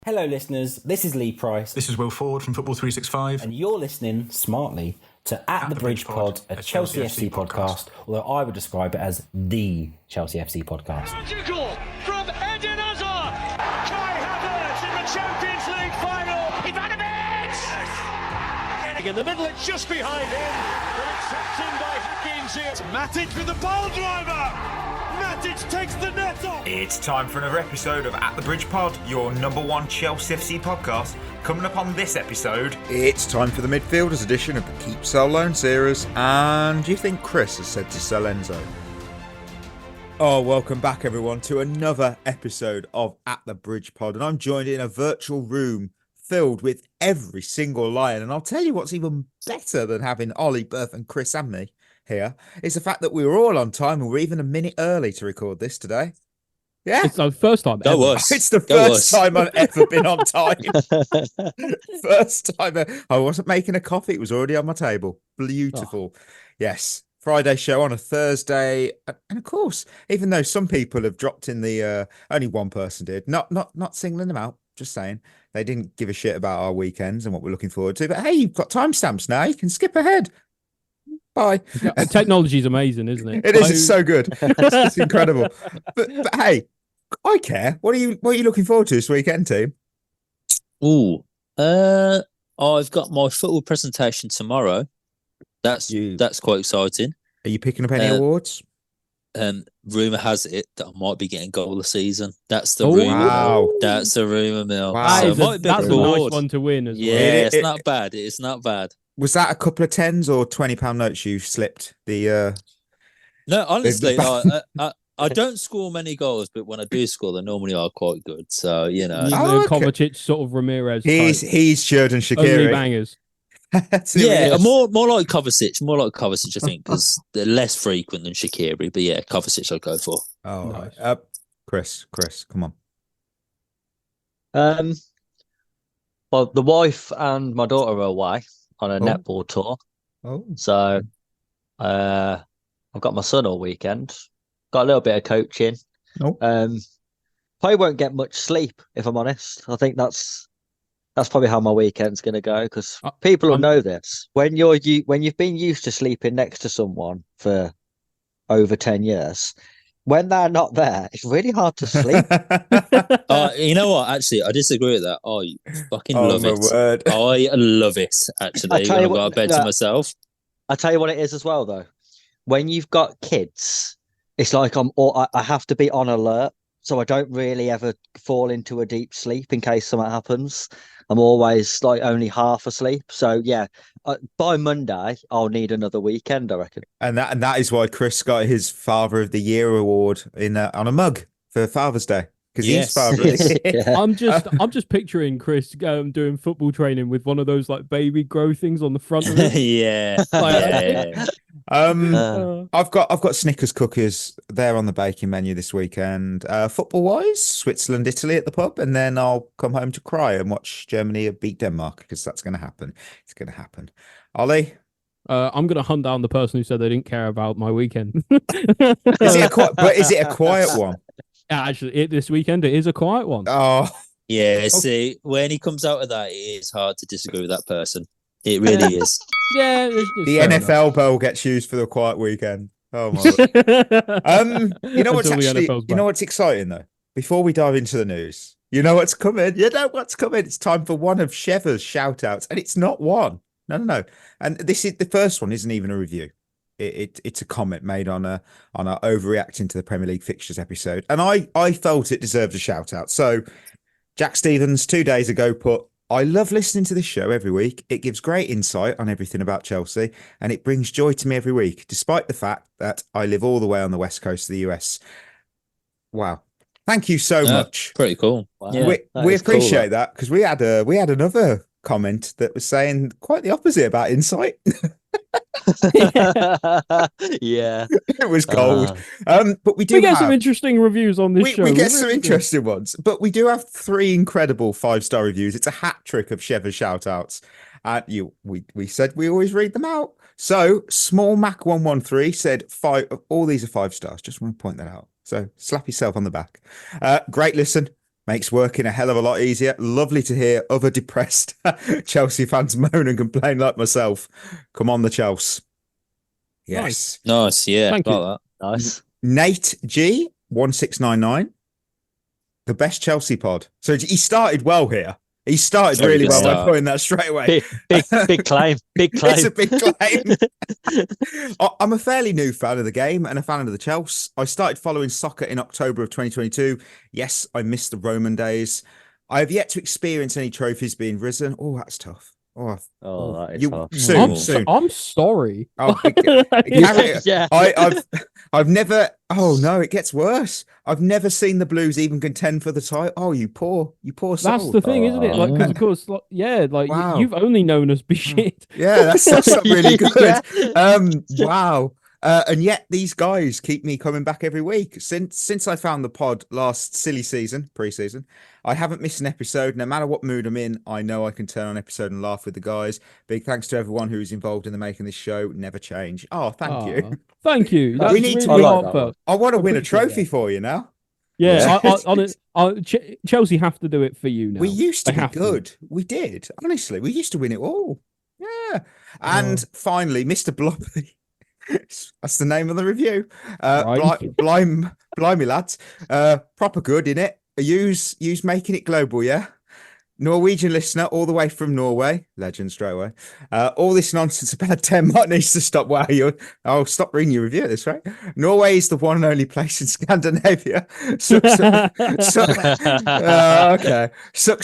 Hello, listeners. This is Lee Price. This is Will Ford from Football 365. And you're listening smartly to At the Bridge Pod, a Chelsea FC podcast, although I would describe it as the Chelsea FC podcast. Magical from Eden Hazard. Kai Havertz in the Champions League final. Ivanovic! In the middle, it's just behind him. But it's tapped in by Hakim Ziyech. Matic with the ball driver. Matic takes the net off. It's time for another episode of At the Bridge Pod, your number one Chelsea FC podcast. Coming up on this episode, it's time for the Midfielders edition of the Keep Sell Loan series. And do you think Chris has said to sell Enzo? Oh, welcome back everyone to another episode of At the Bridge Pod. And I'm joined in a virtual room filled with every single Lion. And I'll tell you what's even better than having Ollie, Berth and Chris and me here is the fact that we were all on time and we're even a minute early to record this today. Yeah, it's the first time. It's the first time I've ever been on time. First time I wasn't making a coffee; it was already on my table. Beautiful. Oh. Yes, Friday show on a Thursday, and of course, even though some people have dropped in the only one person did. Not singling them out. Just saying they didn't give a shit about our weekends and what we're looking forward to. But hey, you've got timestamps now. You can skip ahead. Bye. Technology is amazing, isn't it? It is. It's so good. It's incredible. But hey, I care. What are you looking forward to this weekend, team? I've got my football presentation tomorrow. That's quite exciting. Are you picking up any awards? Rumor has it that I might be getting goal of the season. That's the rumor. Wow. That's a rumor mill. Wow. So that's a nice one to win as well. Yeah, it's not bad. It's not bad. Was that a couple of tens or £20 notes you slipped? No, honestly, I don't score many goals, but when I do score, they normally are quite good. So Kovacic sort of Ramirez. He's Sheridan Shaqiri. Only bangers. Yeah, more like Kovacic, I think, because they're less frequent than Shaqiri. But yeah, Kovacic I'd go for. Oh, nice. Chris, come on. Well, the wife and my daughter are away on a netball tour. Oh, so I've got my son all weekend. Got a little bit of coaching. Oh. Probably won't get much sleep, if I'm honest. I think that's probably how my weekend's going to go, because people will know this. When you've been used to sleeping next to someone for over 10 years, when they're not there, it's really hard to sleep. You know what? Actually, I disagree with that. I fucking love it. Word. I love it, actually, when I've got a bed to myself. I'll tell you what it is as well, though. When you've got kids, it's like I have to be on alert, so I don't really ever fall into a deep sleep in case something happens. I'm always like only half asleep. So yeah, by Monday I'll need another weekend, I reckon. And that is why Chris got his Father of the Year award on a mug for Father's Day, because he's father. Yeah. I'm just picturing Chris doing football training with one of those like baby grow things on the front of it. Yeah. I've got Snickers cookies there on the baking menu this weekend. Football wise, Switzerland, Italy at the pub, and then I'll come home to cry and watch Germany beat Denmark, because that's going to happen. It's going to happen. Ollie? I'm going to hunt down the person who said they didn't care about my weekend. Is it a quiet one? Actually, this weekend it is a quiet one. Oh, yeah. See, when he comes out of that, it is hard to disagree with that person. It really is. Yeah, the NFL bell gets used for the quiet weekend. Oh my! You know what's exciting though? Before we dive into the news, you know what's coming. It's time for one of Shevva's shoutouts, and it's not one. No. And this is the first one. Isn't even a review. It's a comment made on our overreacting to the Premier League fixtures episode, and I felt it deserved a shout out. So Jack Stevens 2 days ago put, "I love listening to this show every week. It gives great insight on everything about Chelsea, and it brings joy to me every week, despite the fact that I live all the way on the west coast of the US." Wow. Thank you so much. Pretty cool. Wow. Yeah, we appreciate that, because we had another comment that was saying quite the opposite about insight. Yeah, it was cold. But we get some interesting reviews on this show. We get some interesting ones, but we do have 3 incredible 5-star reviews. It's a hat trick of Shevva shout-outs. We said we always read them out. So Small Mac 113 said all these are 5 stars. Just want to point that out. So slap yourself on the back. Great listen. Makes working a hell of a lot easier. Lovely to hear other depressed Chelsea fans moan and complain like myself. Come on, the Chelsea. Yes. Nice. Yeah. Thank you. Like that. Nice. Nate G 1699. The best Chelsea pod. So he started well here. He started Very really good well by start. putting that straight away. Big claim. Big claim. It's a big claim. I'm a fairly new fan of the game and a fan of the Chelsea. I started following soccer in October of 2022. Yes, I missed the Roman days. I have yet to experience any trophies being risen. Oh, that's tough. Oh, that is hard. Soon. I'm sorry. Oh, Yeah. I've never. Oh no, it gets worse. I've never seen the Blues even contend for the title. Oh, you poor soul. That's the thing, isn't it? Like, 'cause of course, like, yeah, like Wow. you've only known us be shit. Yeah, that's not really good. Yeah. Wow. And yet these guys keep me coming back every week. Since I found the pod last silly season, pre-season, I haven't missed an episode. No matter what mood I'm in, I know I can turn on an episode and laugh with the guys. Big thanks to everyone who's involved in the making this show. Never change. Oh, thank you. Thank you. That's We need to- really I like that heartfelt. I want to win a Appreciate trophy that. for you now. Yeah, Yeah. Chelsea have to do it for you now. We used to They be have to. good. We did. Honestly, we used to win it all. Yeah. And finally, Mr. Blobby. That's the name of the review. Right. Blimey, lads. Proper good, innit? Use making it global, yeah? Norwegian listener all the way from Norway. Legend straight away. All this nonsense about Denmark needs to stop. Wow, I'll stop reading your review at this rate. Norway is the one and only place in Scandinavia. Sucks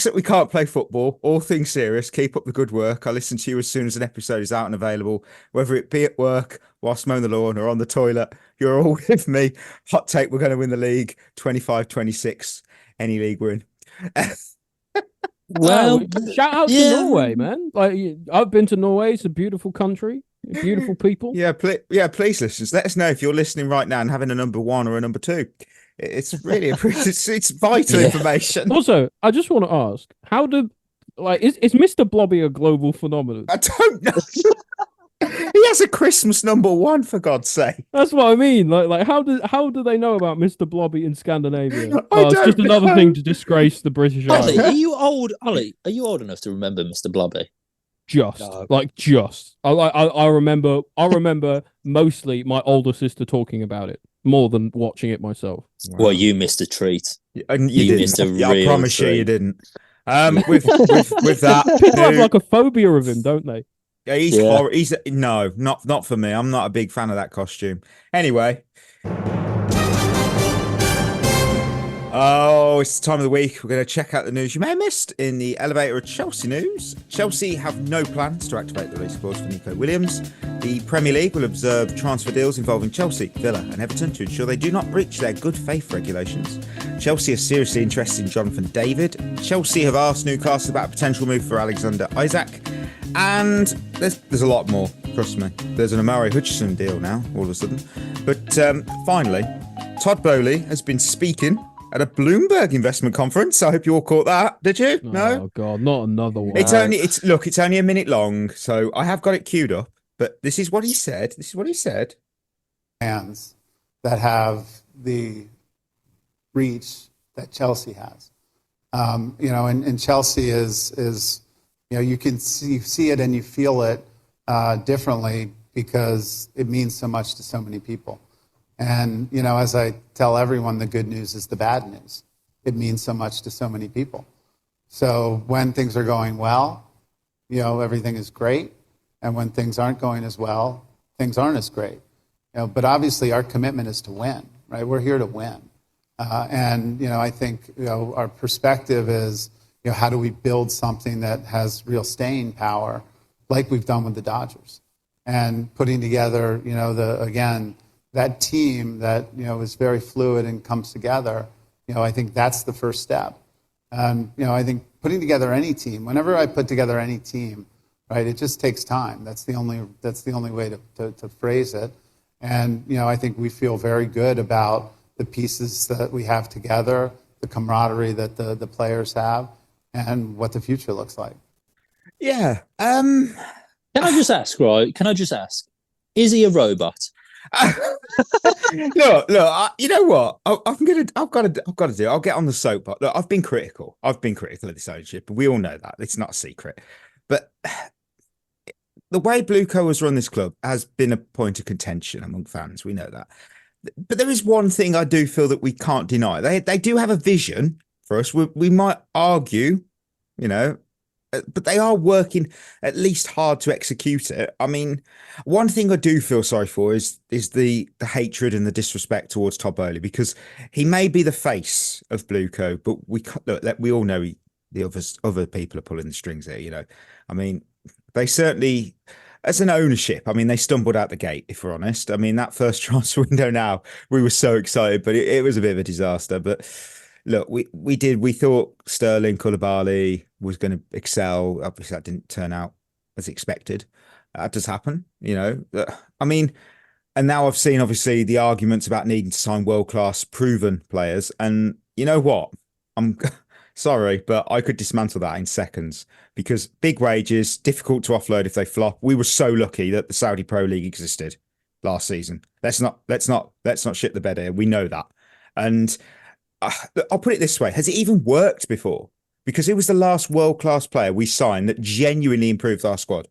that we can't play football. All things serious. Keep up the good work. I'll listen to you as soon as an episode is out and available, whether it be at work, whilst mowing the lawn, or on the toilet. You're all with me. Hot take, we're going to win the league 25-26. Any league we're in. Well, shout out to Norway, man. Like, I've been to Norway. It's a beautiful country, beautiful people. Yeah, please, listeners, let us know if you're listening right now and having a number 1 or a number 2. It's really it's vital information. Also, I just want to ask, is Mr. Blobby a global phenomenon? I don't know. He has a Christmas number 1, for God's sake. That's what I mean. Like how do they know about Mr. Blobby in Scandinavia? I It's just don't another know. thing to disgrace the British Ollie, Isles. are you old? Ollie, are you old enough to remember Mr. Blobby? Just. I remember mostly my older sister talking about it more than watching it myself. Well, you missed a treat. And You didn't. missed a Yeah, I real promise treat. you didn't. With that, People have like a phobia of him, don't they? yeah, he's Yeah. horrible. He's no, not for me. I'm not a big fan of that costume. Anyway. Oh, it's the time of the week. We're going to check out the news you may have missed in the elevator of Chelsea news. Chelsea have no plans to activate the release clause for Nico Williams. The Premier League will observe transfer deals involving Chelsea, Villa and Everton to ensure they do not breach their good faith regulations. Chelsea are seriously interested in Jonathan David. Chelsea have asked Newcastle about a potential move for Alexander Isak. And there's a lot more, trust me. There's an Amari Hutchinson deal now, all of a sudden. But finally, Todd Boehly has been speaking at a Bloomberg investment conference. I hope you all caught that. Did you? No? Oh god, not another one. It's only a minute long, so I have got it queued up. But this is what he said. Fans that have the reach that Chelsea has. And Chelsea is you can see it and you feel it differently because it means so much to so many people. And, as I tell everyone, the good news is the bad news. It means so much to so many people. So when things are going well, everything is great. And when things aren't going as well, things aren't as great. But obviously our commitment is to win, right? We're here to win. I think, our perspective is, how do we build something that has real staying power like we've done with the Dodgers? And putting together, that team that, is very fluid and comes together, I think that's the first step. I think putting together any team, whenever I put together any team, right, it just takes time. That's the only way to phrase it. And, I think we feel very good about the pieces that we have together, the camaraderie that the players have, and what the future looks like. Yeah. Can I just ask, right? Is he a robot? Look. You know what? I've got to do. I'll get on the soapbox. Look, I've been critical. Of this ownership, but we all know that it's not a secret. But the way Blueco has run this club has been a point of contention among fans. We know that. But there is one thing I do feel that we can't deny. They do have a vision for us. We might argue, but they are working at least hard to execute it. I mean, one thing I do feel sorry for is the hatred and the disrespect towards Todd Boehly, because he may be the face of Blueco, but we all know the other people are pulling the strings here. I mean, they certainly, as an ownership, I mean, they stumbled out the gate, if we're honest. I mean, that first transfer window now, we were so excited, but it was a bit of a disaster. But look, we thought Sterling Koulibaly was going to excel. Obviously, that didn't turn out as expected. That does happen, I mean, and now I've seen, obviously, the arguments about needing to sign world-class proven players. And you know what? I'm sorry, but I could dismantle that in seconds, because big wages, difficult to offload if they flop. We were so lucky that the Saudi Pro League existed last season. Let's not shit the bed here. We know that. And I'll put it this way. Has it even worked before? Because it was the last world-class player we signed that genuinely improved our squad.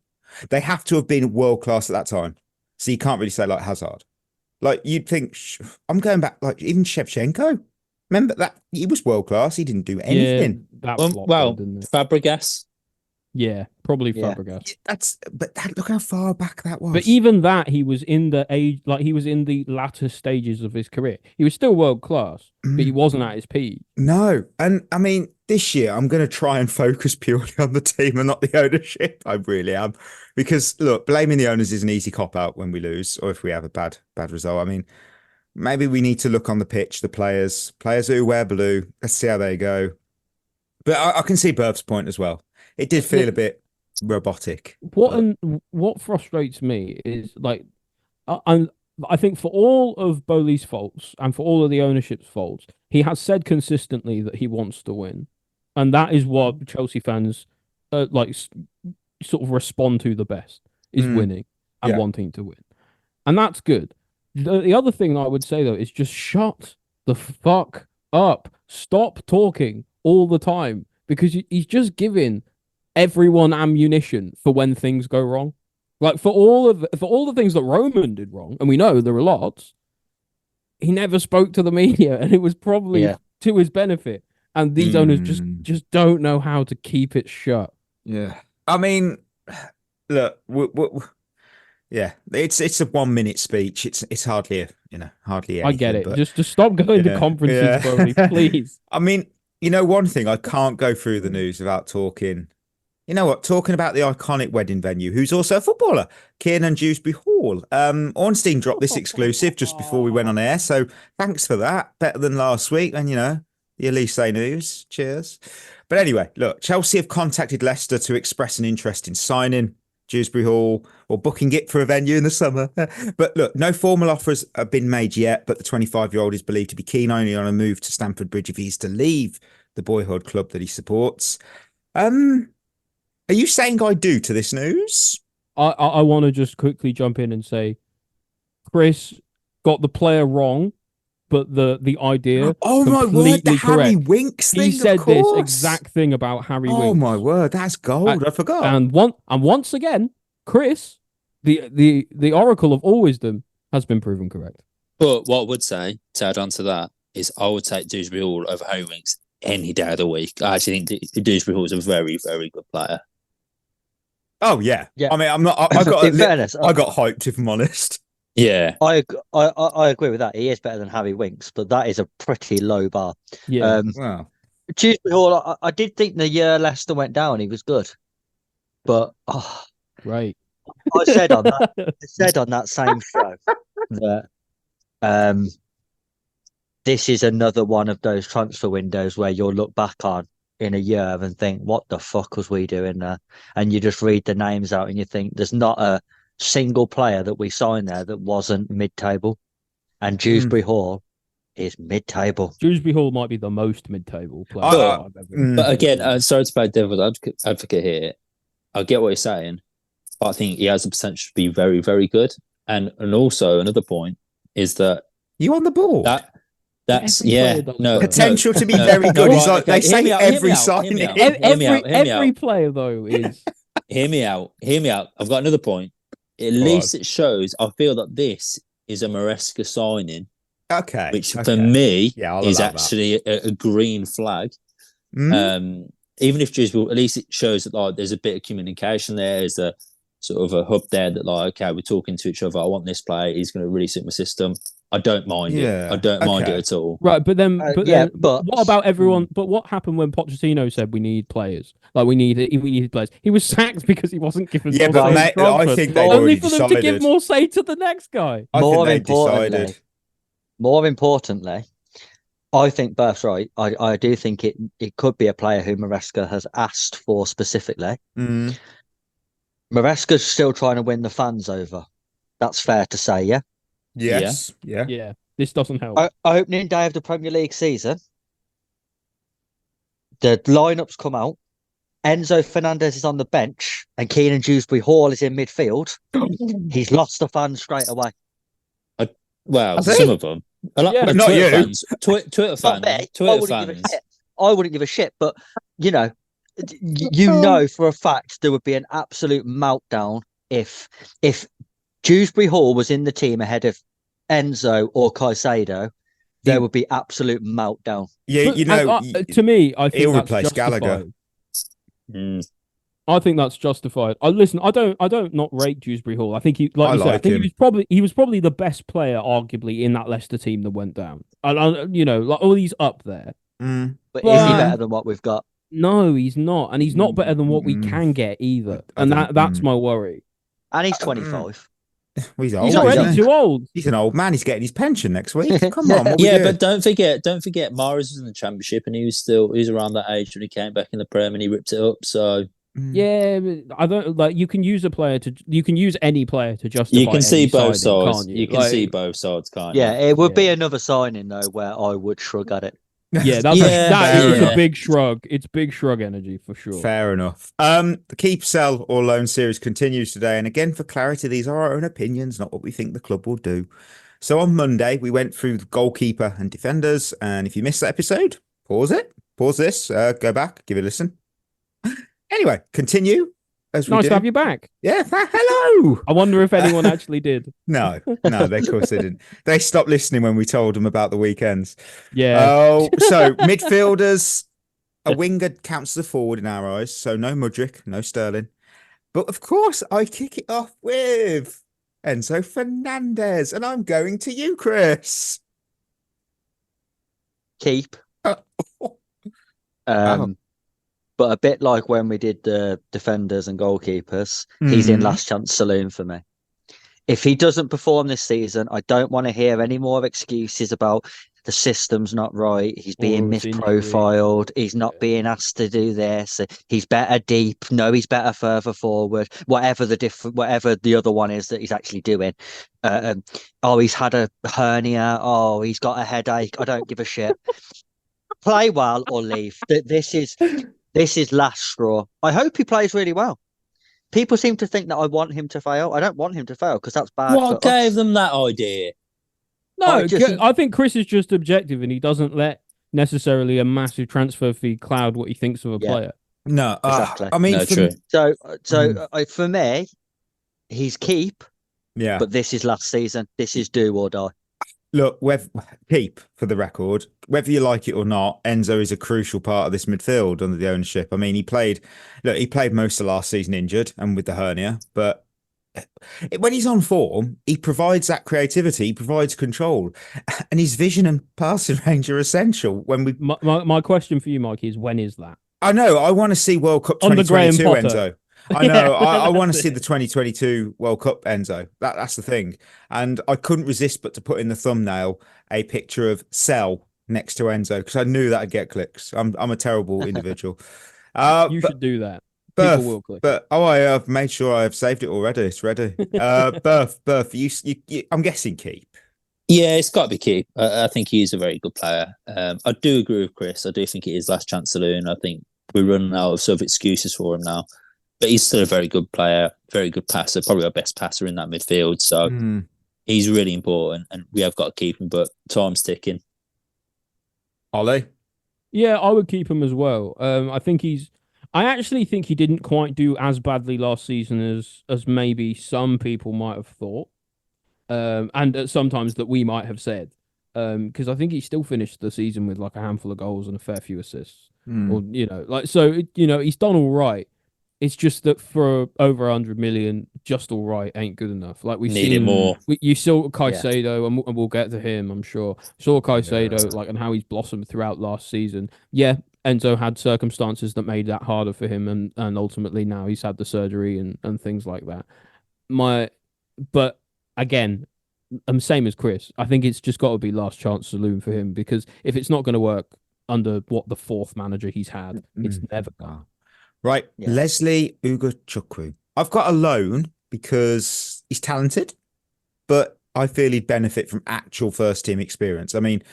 They have to have been world-class at that time. So you can't really say like Hazard. Like, you'd think, I'm going back, like even Shevchenko. Remember that he was world-class. He didn't do anything. Yeah, Fabregas. Yeah, probably Fabregas. Look how far back that was. But even that, he was in the latter stages of his career. He was still world class, but he wasn't at his peak. No, and I mean, this year I'm going to try and focus purely on the team and not the ownership. I really am, because look, blaming the owners is an easy cop out when we lose or if we have a bad result. I mean, maybe we need to look on the pitch, the players who wear blue. Let's see how they go. But I can see Burb's point as well. It did feel a bit robotic. What frustrates me is, like, I think for all of Boehly's faults and for all of the ownership's faults, he has said consistently that he wants to win, and that is what Chelsea fans sort of respond to the best, is winning and wanting to win, and that's good. The other thing I would say though is just shut the fuck up. Stop talking all the time, because he's just giving everyone ammunition for when things go wrong. Like, for all the things that Roman did wrong, and we know there are lots, he never spoke to the media, and it was probably to his benefit. And these owners just don't know how to keep it shut. Yeah, I mean, look, it's a 1 minute speech. It's hardly anything. I get it. But, just stop going to conferences, Boehly, please. I mean, one thing, I can't go through the news without talking. You know what? Talking about the iconic wedding venue, who's also a footballer, Kiernan Dewsbury-Hall. Ornstein dropped this exclusive just before we went on air, so thanks for that. Better than last week, and the Elise news. Cheers. But anyway, look, Chelsea have contacted Leicester to express an interest in signing Dewsbury-Hall or booking it for a venue in the summer. But look, no formal offers have been made yet, but the 25-year-old is believed to be keen only on a move to Stamford Bridge if he's to leave the boyhood club that he supports. Are you saying I do to this news? I want to just quickly jump in and say, Chris got the player wrong, but the idea. Oh my word, the Harry Winks thing. He said this exact thing about Harry Winks. Oh my word, that's gold. I forgot. And once again, Chris, the oracle of all wisdom, has been proven correct. But what I would say, to add on to that, is I would take Dewsbury-Hall over Harry Winks any day of the week. I actually think Dewsbury-Hall is a very, very good player. Oh yeah. I mean, I'm not. I got. In fairness, I got hyped, if I'm honest. Yeah, I agree with that. He is better than Harry Winks, but that is a pretty low bar. Yeah. Wow. Dewsbury-Hall, I did think the year Leicester went down, he was good, but right. I said on that same show that this is another one of those transfer windows where you'll look back on in a year and think, what the fuck was we doing there? And you just read the names out and you think there's not a single player that we signed there that wasn't mid-table. And Dewsbury-Hall is mid-table. Dewsbury-Hall might be the most mid-table player. But again, sorry to play devil's advocate here. I get what you're saying, but I think he has the potential to be very, very good. And also another point is that you on the board. That's potential to be very good. He's like they say every signing. Every player though is. Hear me out. I've got another point. At least it shows. I feel that this is a Maresca signing. Okay. Which for me is actually a green flag. Even if Dewsbury, at least it shows that like there's a bit of communication there. There's a sort of a hub there that like, okay, we're talking to each other. I want this player. He's going to really suit my system. I don't mind it. I don't mind it at all. Right, but what about everyone? But what happened when Pochettino said we need players? Like we needed players. He was sacked because he wasn't given. Yeah, but I think they only for them to give more say to the next guy. More importantly, I think Berth's right. I do think it could be a player who Maresca has asked for specifically. Maresca's still trying to win the fans over. That's fair to say, yeah? Yes. Yeah. This doesn't help. Opening day of the Premier League season, the lineups come out. Enzo Fernandez is on the bench and Kiernan Dewsbury-Hall is in midfield. He's lost the fans straight away. Some of them. Not Twitter you. Twitter fans. I wouldn't give a shit, but you know for a fact there would be an absolute meltdown if Dewsbury-Hall was in the team ahead of Enzo or Caicedo. There would be absolute meltdown. Yeah, to me, I think he'll that's replace Gallagher. I think that's justified. I don't not rate Dewsbury-Hall. I think he he was probably the best player, arguably, in that Leicester team that went down. And he's up there. But is he better than what we've got? No, he's not, and he's not better than what we can get either. And that's my worry. And he's 25. Well, he's old. He's already too old. He's an old man. He's getting his pension next week. Come on. But don't forget, Mahrez was in the Championship, and he was around that age when he came back in the Prem, and he ripped it up. So yeah, I don't like. You can use any player to justify. You can see both signing, sides. You can see both sides, can't you? Yeah, it would be another signing though, where I would shrug at it. Yeah, that is a big shrug. It's big shrug energy for sure. Fair enough. The keep, sell, or loan series continues today. And again, for clarity, these are our own opinions, not what we think the club will do. So on Monday, we went through the goalkeeper and defenders. And if you missed that episode, pause this, go back, give it a listen. Anyway, continue. Nice to have you back. Yeah, hello. I wonder if anyone actually did. No, of course they didn't. They stopped listening when we told them about the weekends. Yeah. Oh, so midfielders, a winger counts as a forward in our eyes. So no Mudryk, no Sterling. But of course, I kick it off with Enzo Fernandez. And I'm going to you, Chris. Keep. But a bit like when we did the defenders and goalkeepers, he's in last chance saloon for me. If he doesn't perform this season, I don't want to hear any more excuses about the system's not right. He's being misprofiled. He's not being asked to do this. He's better deep. No, he's better further forward. Whatever the other one is that he's actually doing. He's had a hernia. Oh, he's got a headache. I don't give a shit. Play well or leave. This is last straw. I hope he plays really well. People seem to think that I want him to fail. I don't want him to fail because that's bad. What gave them that idea? No, I think Chris is just objective and he doesn't let necessarily a massive transfer fee cloud what he thinks of a player. No, exactly. I mean, true. For me, he's keep. Yeah. But this is last season. This is do or die. Look, keep for the record, whether you like it or not, Enzo is a crucial part of this midfield under the ownership. I mean, he played most of last season injured and with the hernia, but when he's on form, he provides that creativity, he provides control, and his vision and passing range are essential. My question for you, Mike, is when is that? I know, I want to see World Cup 2022, Enzo. I know. I want to see the 2022 World Cup, Enzo. That's the thing. And I couldn't resist but to put in the thumbnail a picture of Cell next to Enzo because I knew that'd get clicks. I'm a terrible individual. Should do that. People will click. But I have made sure I have saved it already. It's ready. Berth, you, I'm guessing keep. Yeah, it's got to be keep. I think he's a very good player. I do agree with Chris. I do think it is last chance saloon. I think we're running out of sort of excuses for him now. but he's still a very good player, very good passer, probably our best passer in that midfield. So he's really important, and we have got to keep him. But time's ticking. Ollie? Yeah, I would keep him as well. I actually think he didn't quite do as badly last season as maybe some people might have thought, and sometimes that we might have said. Because I think he still finished the season with like a handful of goals and a fair few assists, or he's done all right. It's just that for over 100 million, just all right ain't good enough. Like we've Need seen it more. You saw Caicedo, and we'll get to him, I'm sure. Saw Caicedo and how he's blossomed throughout last season. Yeah, Enzo had circumstances that made that harder for him, and ultimately now he's had the surgery and things like that. But again, I'm same as Chris. I think it's just got to be last chance saloon for him, because if it's not going to work under the fourth manager he's had, it's never going. Right, yeah. Lesley Ugochukwu. I've got a loan because he's talented, but I feel he'd benefit from actual first team experience. I mean,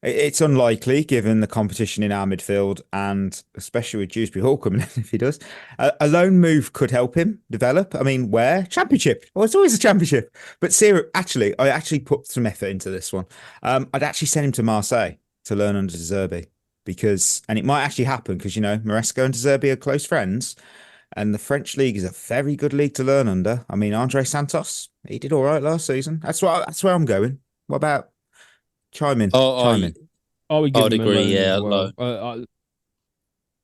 it's unlikely given the competition in our midfield, and especially with Dewsbury-Hall coming in, if he does. A loan move could help him develop. I mean, where? Championship. Well, it's always a championship. But I actually put some effort into this one. I'd actually send him to Marseille to learn under De Zerbi. And it might actually happen because, Maresco and De Zerbi are close friends, and the French league is a very good league to learn under. I mean, Andre Santos, he did all right last season. That's where I'm going. What about chime in? I would agree. Yeah, well.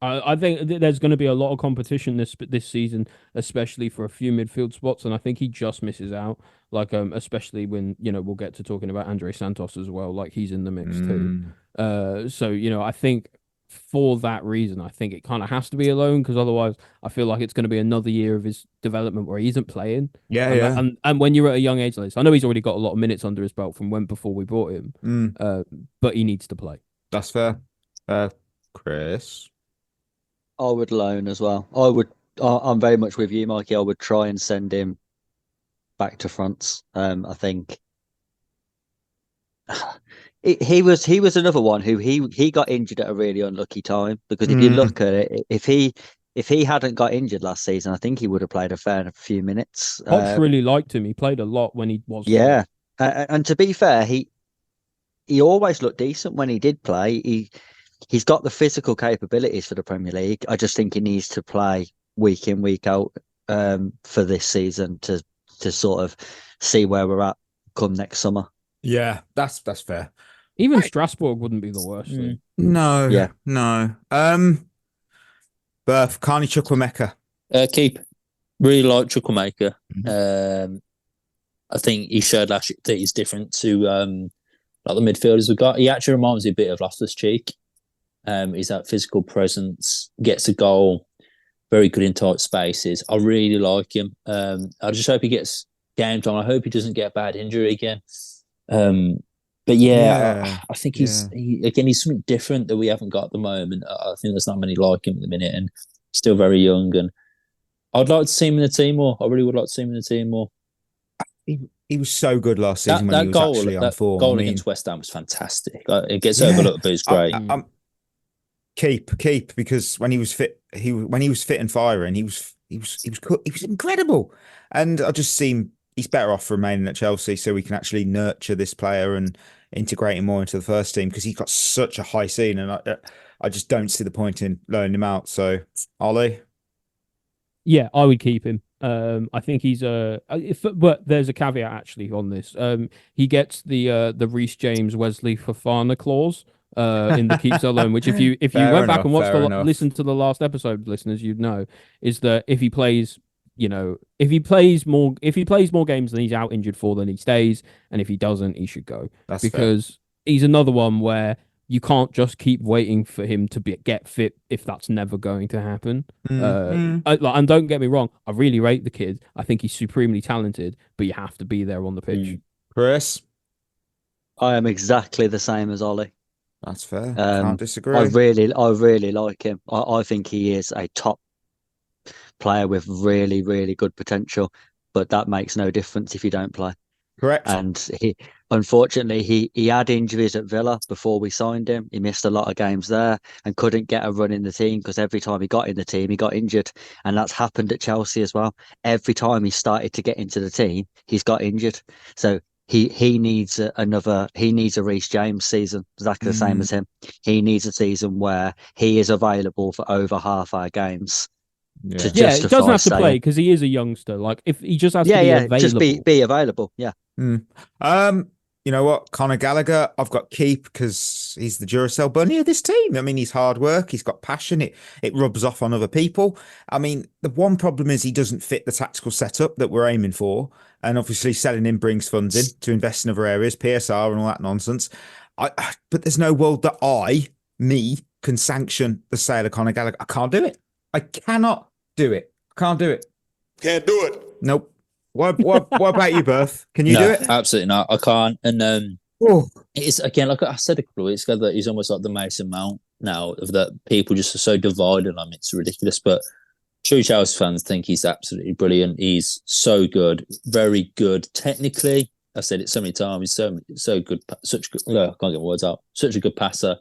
I think there's going to be a lot of competition this season, especially for a few midfield spots, and I think he just misses out. Like, especially when we'll get to talking about Andre Santos as well. Like, he's in the mix too. So I think for that reason, I think it kind of has to be a loan, because otherwise, I feel like it's going to be another year of his development where he isn't playing. And when you're at a young age like this, I know he's already got a lot of minutes under his belt from before we bought him. But he needs to play. That's fair. Chris? I would loan as well. I'm very much with you, Mikey. I would try and send him back to France. I think he was another one who he got injured at a really unlucky time, because if you look at it, if he hadn't got injured last season, I think he would have played a fair few minutes. Pops really liked him. He played a lot when he was. Yeah, and to be fair, he always looked decent when he did play. He's got the physical capabilities for the Premier League. I just think he needs to play week in, week out for this season to sort of see where we're at come next summer. Yeah, that's fair. Even Strasbourg wouldn't be the worst thing. No. Yeah. No. Berth, Carney, Chukwuemeka. Keep. Really like Chukwuemeka. I think he showed last year that he's different to like the midfielders we've got. He actually reminds me a bit of Loftus-Cheek. He's that physical presence, gets a goal, very good in tight spaces. I really like him. I just hope he gets game time. I hope he doesn't get a bad injury again. But I think he's something different that we haven't got at the moment. I think there's not many like him at the minute, and still very young. And I'd like to see him in the team more. I really would like to see him in the team more. He was so good last season when he was actually on form. Goal against West Ham was fantastic. It gets overlooked, but it's great. Keep, because when he was fit, when he was fit and firing, he was incredible. And I just seem he's better off remaining at Chelsea, so we can actually nurture this player and integrate him more into the first team, because he's got such a high scene, and I just don't see the point in loaning him out. So, Ollie? Yeah, I would keep him. I think he's but there's a caveat actually on this. He gets the Reece James Wesley Fofana clause in the keeps alone, which if you went back and watched listened to the last episode, listeners, you'd know is that if he plays more games than he's out injured for, then he stays, and if he doesn't, he should go. That's because fair. He's another one where you can't just keep waiting for him to get fit if that's never going to happen. And don't get me wrong, I really rate the kid. I think he's supremely talented, but you have to be there on the pitch. Chris? I am exactly the same as Ollie. That's fair. Can't disagree. I really like him. I think he is a top player with really, really good potential, but that makes no difference if you don't play. Correct. And unfortunately, he had injuries at Villa before we signed him. He missed a lot of games there and couldn't get a run in the team because every time he got in the team, he got injured. And that's happened at Chelsea as well. Every time he started to get into the team, he's got injured. So he needs a Reece James season, exactly the same as him. He needs a season where he is available for over half our games. Yeah, he doesn't have to play because he is a youngster. Like if he just has to be available. Just be available. Yeah. You know what? Conor Gallagher, I've got keep because he's the Duracell bunny of this team. I mean, he's hard work. He's got passion. It rubs off on other people. I mean, the one problem is he doesn't fit the tactical setup that we're aiming for. And obviously selling him brings funds in to invest in other areas, PSR and all that nonsense. But there's no world that me, can sanction the sale of Conor Gallagher. I can't do it. I cannot do it. I can't do it. Can't do it. Nope. What about you, Berth? Can you do it? Absolutely not. I can't. And it's again, like I said a couple of weeks ago, that he's almost like the Mason Mount now, of that people just are so divided on him. It's ridiculous. But true Chelsea fans think he's absolutely brilliant. He's so good, very good technically. I said it so many times. He's so good, such good. I can't get words out. Such a good passer.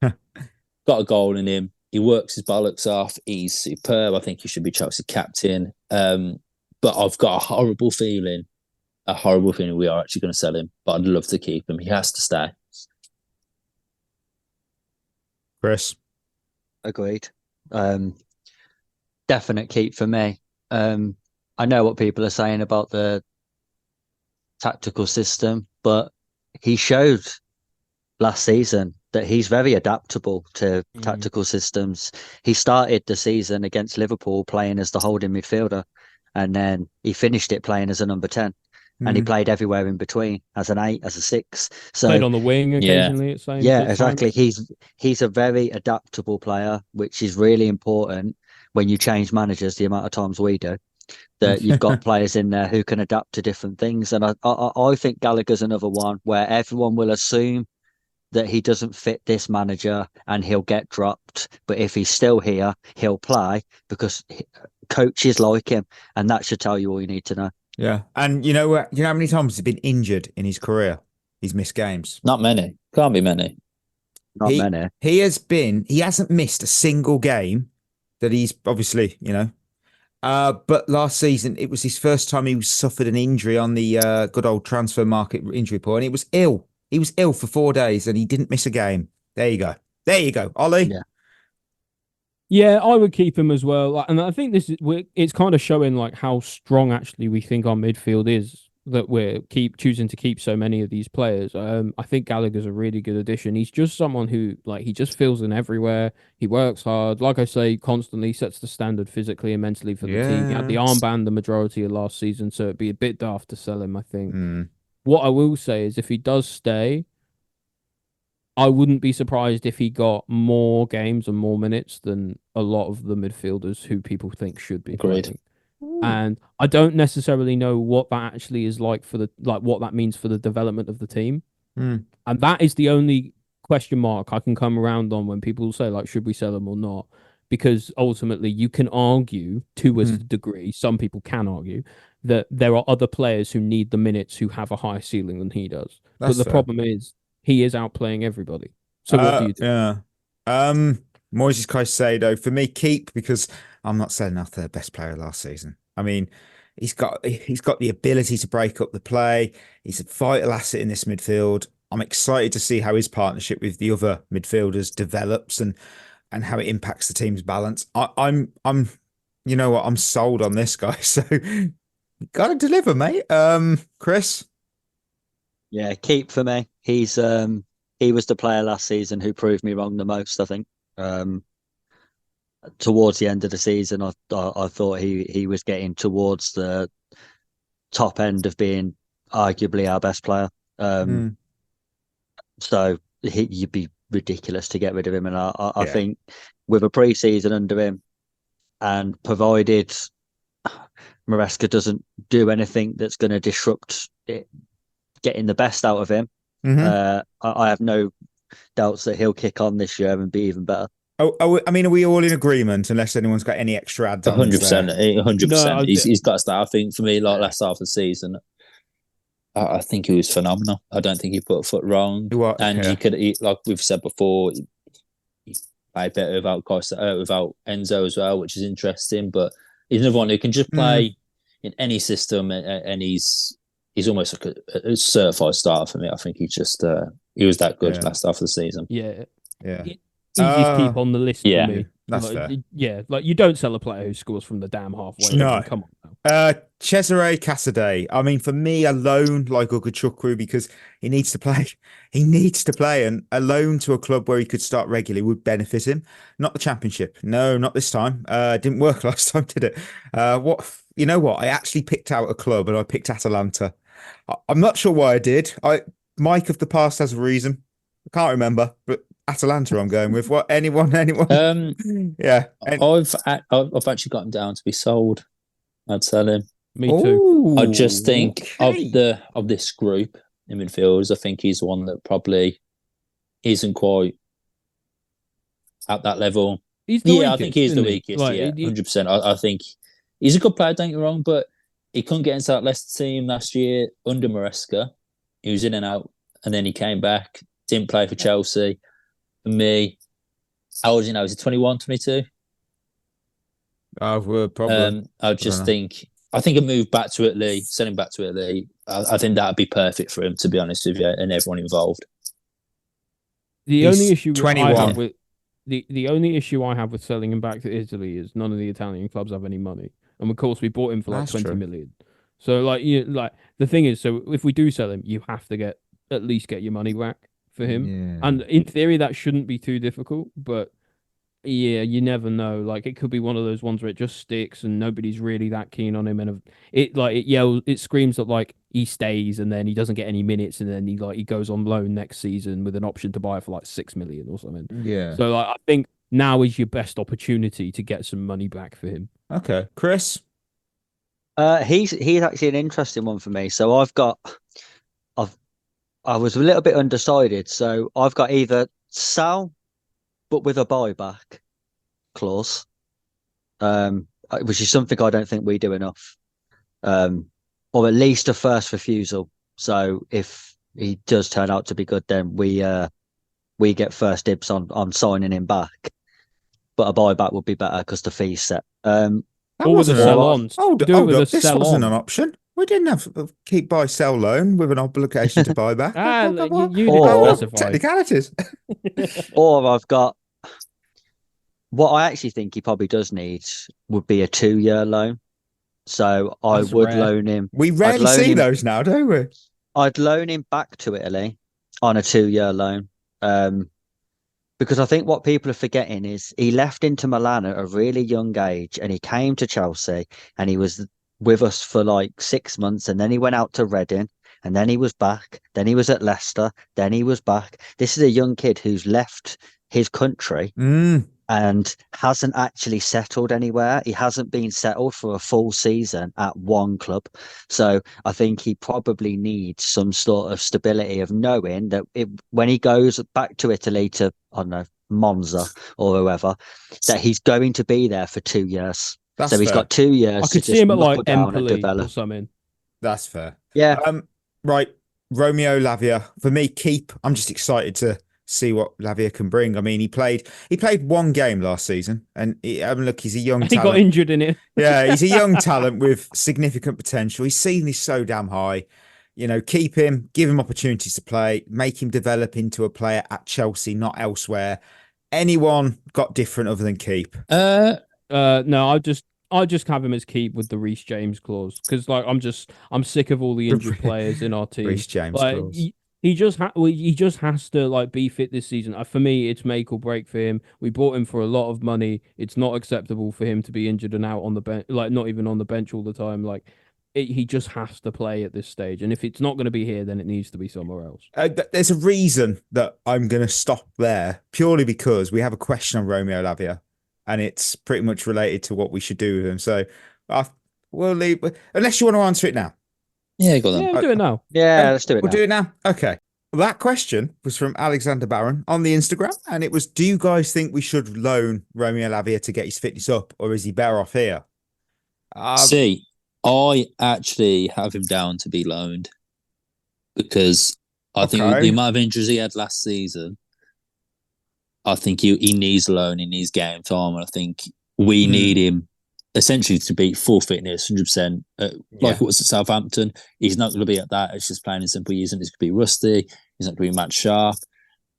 Got a goal in him. He works his bollocks off. He's superb. I think he should be Chelsea captain. But I've got a horrible feeling we are actually going to sell him. But I'd love to keep him. He has to stay. Chris? Agreed. Definite keep for me. I know what people are saying about the tactical system, but he showed last season that he's very adaptable to tactical systems. He started the season against Liverpool playing as the holding midfielder, and then he finished it playing as a number 10. And he played everywhere in between, as an 8, as a 6. So played on the wing occasionally. Exactly. He's a very adaptable player, which is really important when you change managers the amount of times we do. That you've got players in there who can adapt to different things. And I think Gallagher's another one where everyone will assume that he doesn't fit this manager and he'll get dropped. But if he's still here, he'll play because coaches like him, and that should tell you all you need to know. Yeah. And you know how many times he's been injured in his career? He's missed games. Not many. Can't be many. Not many. He hasn't missed a single game that he's obviously, but last season, it was his first time he suffered an injury on the good old transfer market injury report, and he was ill. He was ill for 4 days and he didn't miss a game. There you go. Ollie? Yeah, I would keep him as well. And I think it's kind of showing like how strong actually we think our midfield is, that we're choosing to keep so many of these players. I think Gallagher's a really good addition. He's just someone who, like, he just fills in everywhere. He works hard. Like I say, constantly sets the standard physically and mentally for the team. He had the armband the majority of last season, so it'd be a bit daft to sell him, I think. What I will say is if he does stay, I wouldn't be surprised if he got more games and more minutes than a lot of the midfielders who people think should be playing. And I don't necessarily know what that actually is like for what that means for the development of the team. And that is the only question mark I can come around on when people say, like, should we sell him or not? Because ultimately you can argue to a degree, some people can argue, that there are other players who need the minutes who have a higher ceiling than he does. But the problem is he is outplaying everybody. So what do you do? Moises Caicedo, for me, keep, because I'm not selling off the best player last season. I mean, he's got the ability to break up the play. He's a vital asset in this midfield. I'm excited to see how his partnership with the other midfielders develops and how it impacts the team's balance. I'm you know what, I'm sold on this guy. So gotta deliver, mate. Chris? Yeah, keep for me. He was the player last season who proved me wrong the most, I think. Towards the end of the season, I thought he was getting towards the top end of being arguably our best player. So you'd be ridiculous to get rid of him. And I think with a pre-season under him, and provided Maresca doesn't do anything that's going to disrupt it, getting the best out of him, I have no doubts that he'll kick on this year and be even better. I mean, are we all in agreement? Unless anyone's got any extra ads on 100%. 100%. He's got to start. I think for me, like last half of the season, I think he was phenomenal. I don't think he put a foot wrong. And you could, like we've said before, he played better without without Enzo as well, which is interesting. But he's another one who can just play in any system, and he's almost like a certified starter for me. I think he was that good last half of the season. Yeah. Easy to keep on the list for me. That's like, fair. Yeah, like you don't sell a player who scores from the damn halfway. No. Line. Come on now. Cesare Casadei. I mean, for me, a loan like Ugochukwu, because he needs to play. He needs to play, and a loan to a club where he could start regularly would benefit him. Not the Championship. No, not this time. Didn't work last time, did it? You know what? I actually picked out a club, and I picked Atalanta. I'm not sure why I did. Mike of the past has a reason. I can't remember, but Atalanta I'm going with. What? Anyone? Yeah. I've actually got him down to be sold. I'd sell him. Me too. I just think of this group in midfielders, I think he's the one that probably isn't quite at that level. He's the weakest, I think he's the weakest. Like, 100%. I think he's a good player, don't get me wrong, but he couldn't get into that Leicester team last year under Maresca. He was in and out, and then he came back, didn't play for Chelsea. For me, how old is he now? Is he 21, 22? Probably. I think a move back to Italy, sending back to Italy, I think that'd be perfect for him, to be honest with you, and everyone involved. The only issue 21. I have with the only issue I have with selling him back to Italy is none of the Italian clubs have any money, and of course we bought him for like 20 million. So the thing is, so if we do sell him, you have to at least get your money back for him, and in theory that shouldn't be too difficult, but. Yeah, you never know. Like it could be one of those ones where it just sticks and nobody's really that keen on him, and it screams that like he stays and then he doesn't get any minutes, and then he goes on loan next season with an option to buy for like 6 million or something. Yeah. So I think now is your best opportunity to get some money back for him. Okay, Chris. He's actually an interesting one for me. So I was a little bit undecided. So I've got either sell, but with a buyback clause, which is something I don't think we do enough, or at least a first refusal. So if he does turn out to be good, then we get first dibs on signing him back. But a buyback would be better because the fee's set. That wasn't a sell-on. Hold up. This wasn't an option. We didn't have keep, buy, sell, loan with an obligation to buy back. Technicalities. Or I've got. What I actually think he probably does need would be a 2-year loan. So I would loan him. We rarely see those now, don't we? I'd loan him back to Italy on a 2-year loan. Because I think what people are forgetting is he left Inter Milan at a really young age, and he came to Chelsea and he was with us for like 6 months, and then he went out to Reading, and then he was back, then he was at Leicester, then he was back. This is a young kid who's left his country and hasn't actually settled anywhere. He hasn't been settled for a full season at one club. So I think he probably needs some sort of stability of knowing that when he goes back to Italy to, I don't know, Monza or whoever, that he's going to be there for 2 years. So he's got 2 years. I could see him at like Empoli or something. That's fair. Yeah. Right. Romeo Lavia. For me, keep. I'm just excited to see what Lavia can bring. I mean, he played one game last season, and look, he's a young talent. He got injured in it. Yeah, he's a young talent with significant potential. His ceiling is so damn high. Keep him, give him opportunities to play, make him develop into a player at Chelsea, not elsewhere. Anyone got different other than keep? No, I just have him as keep with the Reece James clause, because I'm sick of all the injured players in our team. Reece James clause. He just has to be fit this season. For me, it's make or break for him. We bought him for a lot of money. It's not acceptable for him to be injured and out on the bench, not even on the bench all the time. He just has to play at this stage. And if it's not going to be here, then it needs to be somewhere else. There's a reason that I'm going to stop there, purely because we have a question on Romeo Lavia, and it's pretty much related to what we should do with him. So we'll leave, unless you want to answer it now. Yeah, go on. Yeah, do it now. Yeah, let's do it. We'll do it now. Okay. Well, that question was from Alexander Barron on the Instagram, and it was, do you guys think we should loan Romeo Lavia to get his fitness up, or is he better off here? See, I actually have him down to be loaned. because I think the amount of injuries he had last season, I think he needs a loan, he needs game time, and I think we need him essentially to be full fitness, 100%. Like it was at Southampton, he's not going to be at that. It's just plain and simple. He's going to be rusty. He's not going to be match sharp.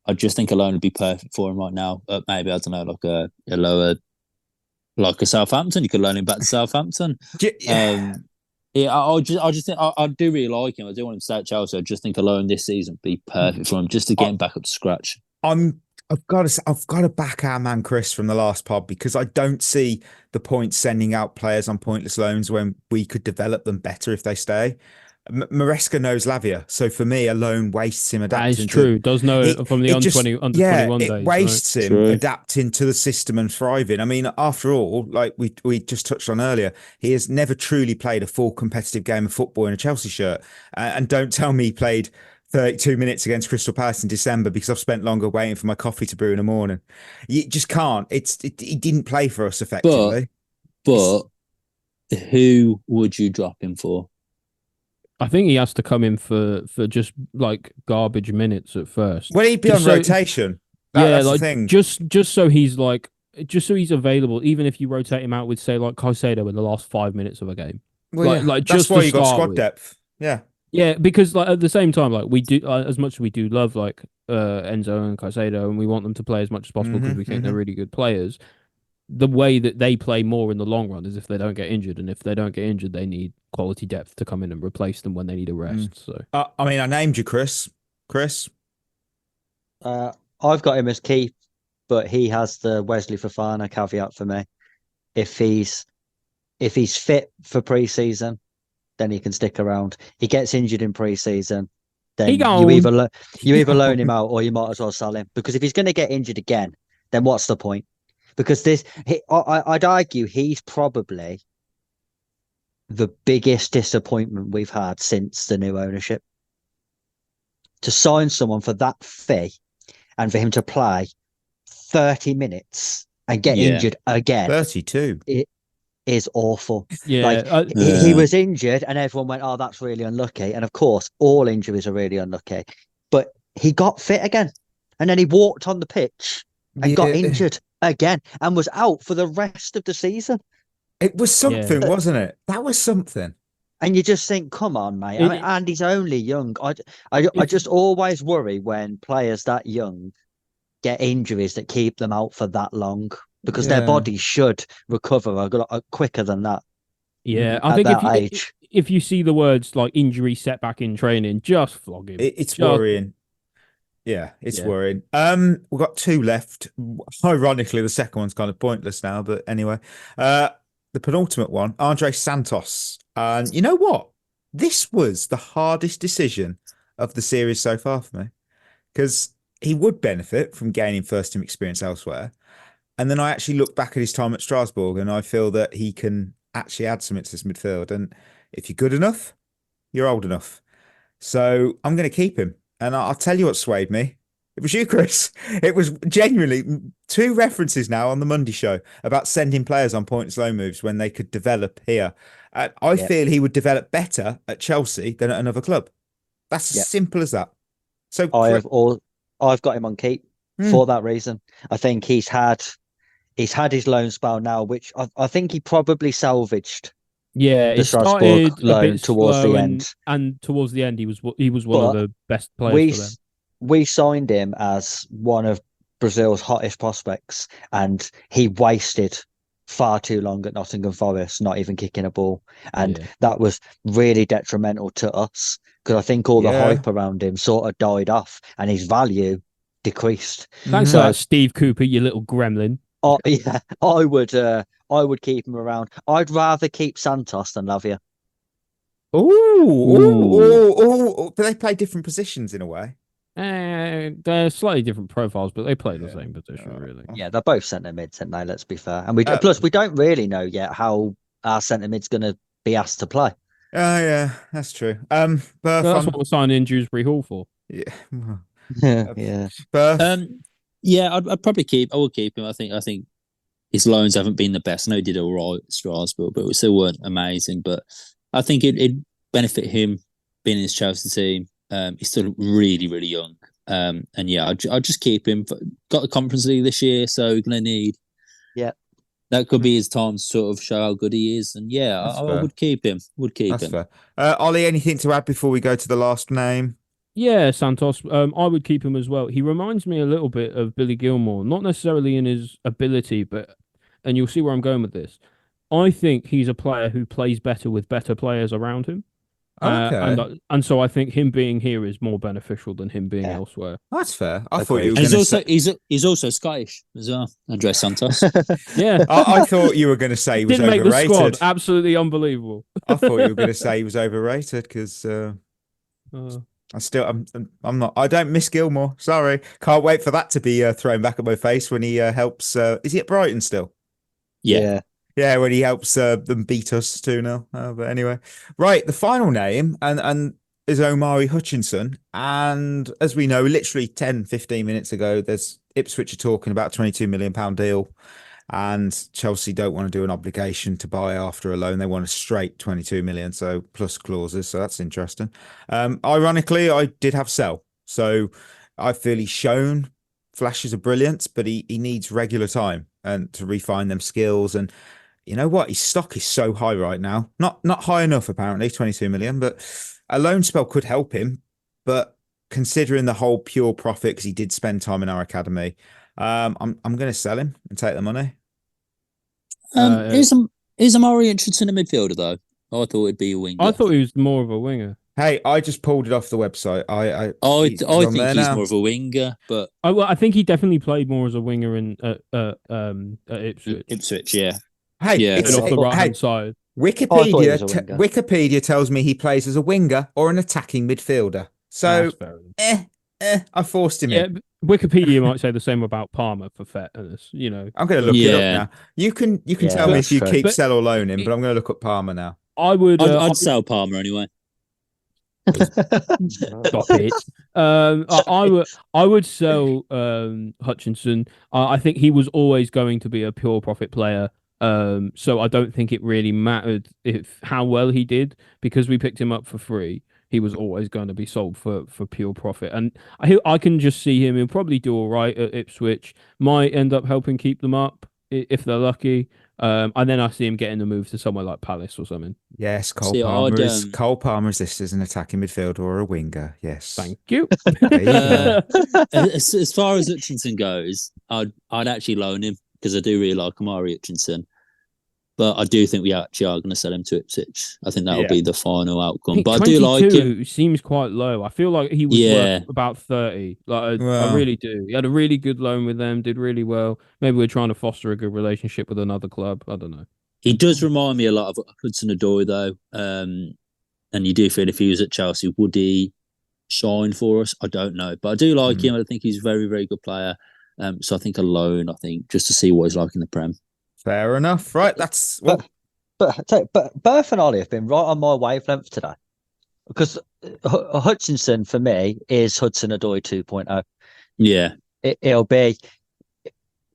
I just think a loan would be perfect for him right now. Maybe, I don't know, like a lower, like a Southampton. You could loan him back to Southampton. I just think I do really like him. I do want him to stay at Chelsea. I just think a loan this season would be perfect for him, just to get him back up to scratch. I've got to back our man Chris from the last pod, because I don't see the point sending out players on pointless loans when we could develop them better if they stay. Maresca knows Lavia, so for me, a loan wastes him adapting. That is true. Does know it from the under 21 days. It wastes him adapting to the system and thriving. I mean, after all, like we just touched on earlier, he has never truly played a full competitive game of football in a Chelsea shirt. And don't tell me he played 32 minutes against Crystal Palace in December because I've spent longer waiting for my coffee to brew in the morning. You just can't. He didn't play for us effectively. But who would you drop him for? I think he has to come in for just like garbage minutes at first. Well, he'd be on rotation. That's like the thing. Just so he's available, even if you rotate him out with, say, like Caicedo in the last 5 minutes of a game. Well, like that's just why you got squad depth. Yeah. Yeah, because like at the same time, like we do, as much as we do love like Enzo and Caicedo, and we want them to play as much as possible because we think they're really good players. The way that they play more in the long run is if they don't get injured, and if they don't get injured, they need quality depth to come in and replace them when they need a rest. So, I mean, I named you Chris. I've got him as keep, but he has the Wesley Fofana caveat for me. If he's fit for pre-season, then he can stick around. He gets injured in pre-season, then you either loan him out or you might as well sell him, because if he's going to get injured again, then what's the point? Because I'd argue he's probably the biggest disappointment we've had since the new ownership. To sign someone for that fee and for him to play 30 minutes and get injured again. 32. It is awful. Yeah. He was injured and everyone went, oh, that's really unlucky. And of course, all injuries are really unlucky. But he got fit again. And then he walked on the pitch and got injured again and was out for the rest of the season. It was something, wasn't it? That was something. And you just think, come on, mate. And he's only young. I just always worry when players that young get injuries that keep them out for that long, because their body should recover quicker than that. Yeah, I think if you see the words like injury, setback in training, just flog him. It's worrying. Yeah, it's worrying. We've got two left. Ironically, the second one's kind of pointless now, but anyway. The penultimate one, Andre Santos. And you know what? This was the hardest decision of the series so far for me, because he would benefit from gaining first-team experience elsewhere. And then I actually look back at his time at Strasbourg and I feel that he can actually add something to this midfield. And if you're good enough, you're old enough. So I'm going to keep him. And I'll tell you what swayed me. It was you, Chris. It was genuinely 2 references now on the Monday show about sending players on pointless loan moves when they could develop here. I feel he would develop better at Chelsea than at another club. That's as simple as that. So I've got him on keep for that reason. I think he's had his loan spell now, which I think he probably salvaged. Yeah, the Strasbourg loan towards the end, and towards the end, he was one of the best players for them. We signed him as one of Brazil's hottest prospects, and he wasted far too long at Nottingham Forest, not even kicking a ball, and that was really detrimental to us, because I think all the hype around him sort of died off, and his value decreased. Thanks for that, Steve Cooper, you little gremlin. Oh yeah, I would keep him around. I'd rather keep Santos than Lavia. But they play different positions in a way. They're slightly different profiles, but they play the same position, really. Yeah, they're both centre mids, aren't they? Let's be fair. And plus we don't really know yet how our centre mid's going to be asked to play. Oh yeah, that's true. That's what we're signing Dewsbury-Hall for. Yeah. Yeah. I'd probably keep. I would keep him. I think his loans haven't been the best. I know he did all right at Strasbourg, but we still weren't amazing. But I think it'd benefit him being in his Chelsea team. He's still really, really young. And yeah, I'll just keep him. Got the Conference League this year, so we're going to need. Yeah. That could be his time to sort of show how good he is. And yeah, I would keep him. That's fair. Ollie, anything to add before we go to the last name? Yeah, Santos. I would keep him as well. He reminds me a little bit of Billy Gilmore, not necessarily in his ability, and you'll see where I'm going with this. I think he's a player who plays better with better players around him. Okay. And so I think him being here is more beneficial than him being elsewhere. That's fair. I thought you were he's also Scottish as well, Andres Santos. Yeah. I thought you were going to say he was Didn't overrated. make the squad. Absolutely unbelievable. I thought you were going to say he was overrated because I'm not. I don't miss Gilmore. Sorry, can't wait for that to be thrown back at my face when he helps. Is he at Brighton still? Yeah. Yeah, when he helps them beat us 2-0. But anyway, right, the final name and is Omari Hutchinson. And as we know, literally 10, 15 minutes ago, there's Ipswich are talking about a £22 million deal. And Chelsea don't want to do an obligation to buy after a loan. They want a straight 22 million, so plus clauses. So that's interesting. Ironically, I did have sell. So I feel he's shown flashes of brilliance, but he needs regular time and to refine them skills. And you know what? His stock is so high right now. Not high enough, apparently, 22 million, but a loan spell could help him. But considering the whole pure profit, because he did spend time in our academy, I'm going to sell him and take the money. Is Amari interested in a midfielder though? I thought it'd be a winger. I thought he was more of a winger. Hey, I just pulled it off the website. I think he's more of a winger, but I think he definitely played more as a winger in at Ipswich. Ipswich, yeah. Hey, yeah, off the right hand side. Wikipedia tells me he plays as a winger or an attacking midfielder. So, I forced him in. Wikipedia might say the same about Palmer for Fett, and I'm going to look it up now. You can tell me if you keep sell or loan him, but I'm going to look up Palmer now. I'd sell Palmer anyway. Stop it. I would sell Hutchinson. I think he was always going to be a pure profit player. So I don't think it really mattered how well he did because we picked him up for free. He was always going to be sold for pure profit. And I can just see him. He'll probably do all right at Ipswich. Might end up helping keep them up if they're lucky. And then I see him getting the move to somewhere like Palace or something. Yes, Cole Palmer is listed as an attacking midfielder or a winger. Yes. Thank you. As far as Hutchinson goes, I'd actually loan him because I do really like Amari Hutchinson. But I do think we actually are going to sell him to Ipswich. I think that'll be the final outcome. But I do like him. Seems quite low. I feel like he was worth about 30. I really do. He had a really good loan with them, did really well. Maybe we're trying to foster a good relationship with another club. I don't know. He does remind me a lot of Hudson-Odoi, though. And you do feel if he was at Chelsea, would he shine for us? I don't know. But I do like him. I think he's a very, very good player. So I think a loan, just to see what he's like in the Prem. Fair enough, right? That's but Berth and Ollie have been right on my wavelength today because Hutchinson for me is Hudson-Odoi 2.0. Yeah, it'll be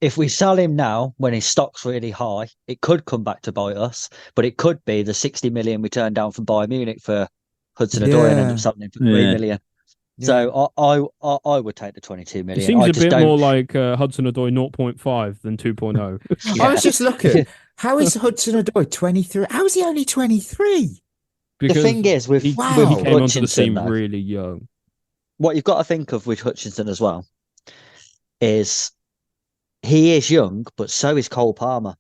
if we sell him now when his stock's really high, it could come back to bite us, but it could be the 60 million we turned down from Bayern Munich for Hudson-Odoi and end up selling him for 3 million. Yeah. So I would take the 22 million. It seems a bit more like Hudson-Odoi 0.5 than 2.0. I was just looking. How is Hudson-Odoi 23? How is he only 23? Because the thing is, he came onto the team really young. What you've got to think of with Hutchinson as well is he is young, but so is Cole Palmer.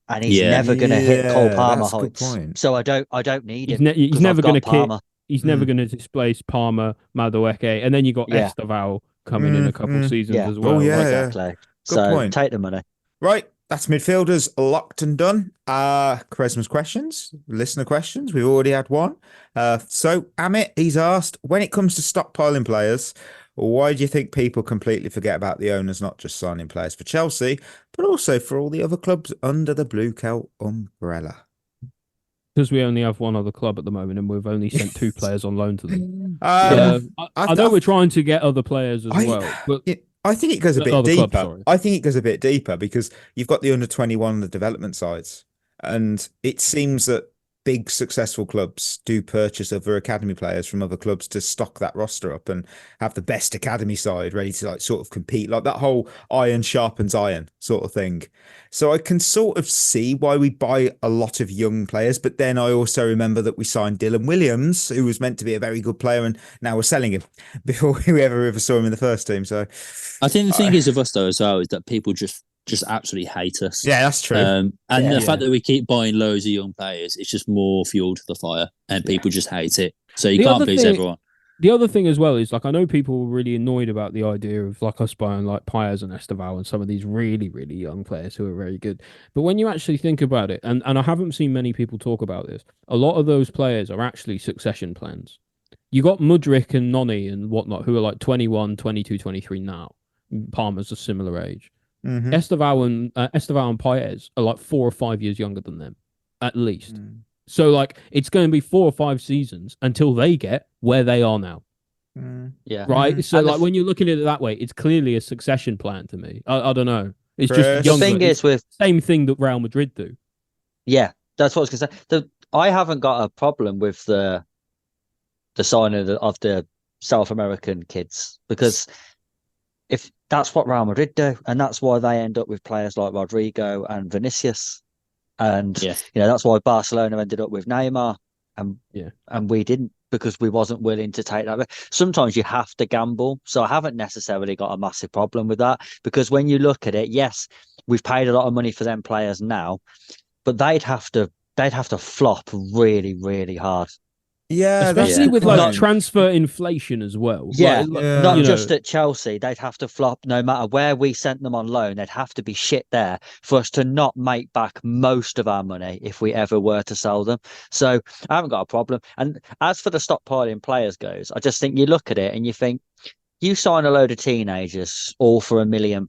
And he's never going to hit Cole Palmer heights. So I don't need him. He's never going to kick. He's never going to displace Palmer, Madueke, and then you got Esteval coming in a couple seasons as well. Oh, exactly. Good point. Take the money. Right, that's midfielders locked and done. Quaresma's questions, listener questions. We've already had one. So Amit, he's asked, when it comes to stockpiling players, why do you think people completely forget about the owners not just signing players for Chelsea, but also for all the other clubs under the Blue Coat umbrella? Because we only have one other club at the moment and we've only sent 2 players on loan to them. I know we're trying to get other players as well. But I think it goes a bit deeper. I think it goes a bit deeper because you've got the under 21 on the development sides. And it seems that big successful clubs do purchase other academy players from other clubs to stock that roster up and have the best academy side ready to like sort of compete, like that whole iron sharpens iron sort of thing. So I can sort of see why we buy a lot of young players, but then I also remember that we signed Dylan Williams, who was meant to be a very good player, and now we're selling him before we ever saw him in the first team. So I think the thing is with us though as well is that people just absolutely hate us. Yeah, that's true. And the fact that we keep buying loads of young players, it's just more fuel to the fire, and people just hate it. So you can't please everyone. The other thing as well is, like, I know people were really annoyed about the idea of like us buying like Pires and Esteval and some of these really, really young players who are very good. But when you actually think about it, and I haven't seen many people talk about this, a lot of those players are actually succession plans. You got Mudryk and Noni and whatnot, who are like 21, 22, 23 now. Palmer's a similar age. Mhm. Esteval and Pires are like 4 or 5 years younger than them, at least. So like it's going to be 4 or 5 seasons until they get where they are now. Yeah. Right. So And like when you're looking at it that way, it's clearly a succession plan to me. I don't know. It's Chris? just The younger. thing It's is with the same thing that Real Madrid do. Yeah, that's what I was going to say. I haven't got a problem with the signing of the South American kids, because if that's what Real Madrid do, and that's why they end up with players like Rodrigo and Vinicius, and that's why Barcelona ended up with Neymar, and we didn't, because we wasn't willing to take that. Sometimes you have to gamble, so I haven't necessarily got a massive problem with that, because when you look at it, yes, we've paid a lot of money for them players now, but they'd have to flop really, really hard. Yeah, especially with like transfer inflation as well. Yeah, not just know. at Chelsea. They'd have to flop no matter where we sent them on loan. They'd have to be shit there for us to not make back most of our money if we ever were to sell them. So I haven't got a problem. And as for the stockpiling players goes, I just think you look at it and you think, you sign a load of teenagers all for £1 million.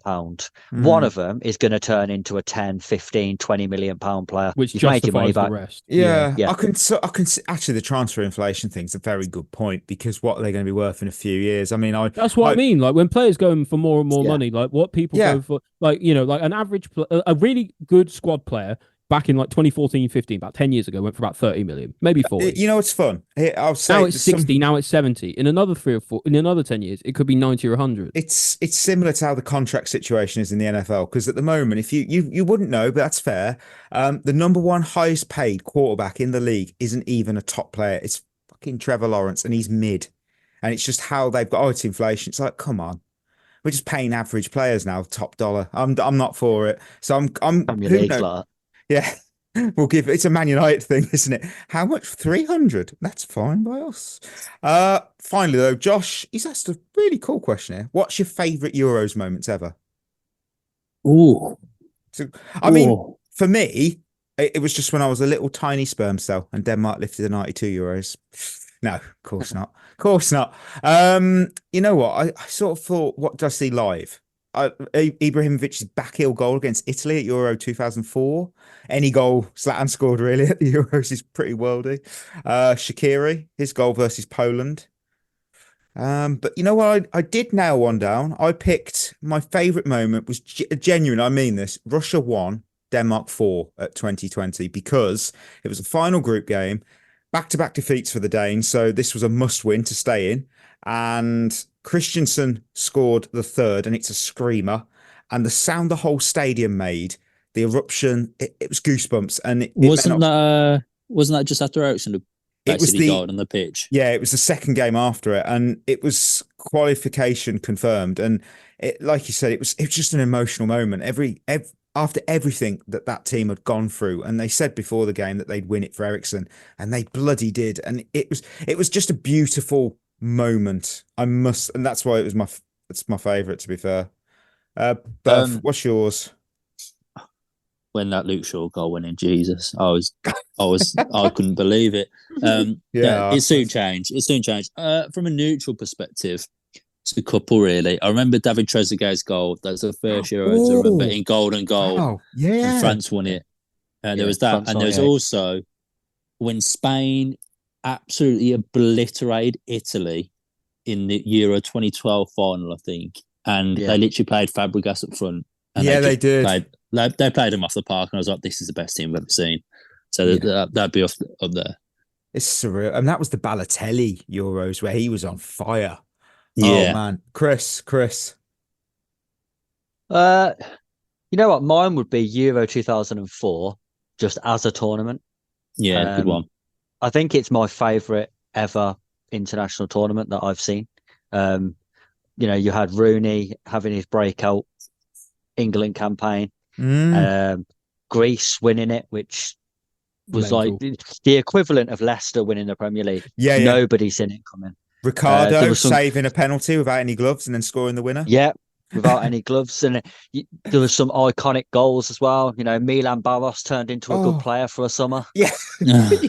One of them is going to turn into a 10, 15, 20 million pound player. Which you've made your money justifies back. the rest. Yeah. I can actually, the transfer inflation thing's a very good point, because what are they going to be worth in a few years? I mean, that's what I mean. Like when players go for more and more money, like what people go for, like, like an average, a really good squad player back in like 2014, 15, about 10 years ago, went for about 30 million, maybe 40. You know, it's fun. I'll say now it's 60, now it's 70. In another 3 or 4, in another 10 years, it could be 90 or 100. It's similar to how the contract situation is in the NFL, because at the moment, if you wouldn't know, but that's fair, the number one highest paid quarterback in the league isn't even a top player. It's fucking Trevor Lawrence, and he's mid. And it's just how they've got, it's inflation. It's like, come on. We're just paying average players now top dollar. I'm not for it. So I'm who knows? Yeah, we'll give it's a Man United thing, isn't it? How much? 300? That's fine by us. Finally, though, Josh, he's asked a really cool question here. What's your favourite Euros moments ever? Ooh. So, I mean, for me, it was just when I was a little tiny sperm cell and Denmark lifted the 92 Euros. No, of course not. Of course not. You know what? I sort of thought, what did I see live? Ibrahimovic's back heel goal against Italy at Euro 2004. Any goal Zlatan scored really at the Euros is pretty worldy. Shaqiri, his goal versus Poland. But you know what? I did nail one down. I picked my favourite moment was genuine. I mean this. Russia 1, Denmark 4 at 2020, because it was a final group game, back-to-back defeats for the Danes. So this was a must-win to stay in. And Christensen scored the third, and it's a screamer. And the sound the whole stadium made, the eruption, it was goosebumps. And wasn't that just after Ericsson basically died on the pitch? Yeah, it was the second game after it, and it was qualification confirmed. And it, like you said, it was just an emotional moment. After everything that team had gone through, and they said before the game that they'd win it for Ericsson, and they bloody did. And it was just a beautiful moment. And that's why it's my favourite, to be fair. Bev, what's yours? When that Luke Shaw goal went in, Jesus, I couldn't believe it. It soon changed. From a neutral perspective, it's a couple really. I remember David Trezeguet's goal. That's the first year I remember in golden goal. Oh, yeah. And France won it. There was that. France and there was also when Spain absolutely obliterated Italy in the Euro 2012 final, I think. And they literally played Fabregas up front. And they did. They played him off the park, and I was like, this is the best team I've ever seen. So that'd be up there. It's surreal. And that was the Balotelli Euros where he was on fire. Yeah. Oh, man. Chris. You know what? Mine would be Euro 2004, just as a tournament. Yeah, good one. I think it's my favourite ever international tournament that I've seen. You had Rooney having his breakout England campaign, Greece winning it, which was like the equivalent of Leicester winning the Premier League. Yeah. Nobody's seen it coming. Ricardo saving a penalty without any gloves and then scoring the winner. Yeah, without any gloves. And there was some iconic goals as well. Milan Barros turned into a good player for a summer. Yeah.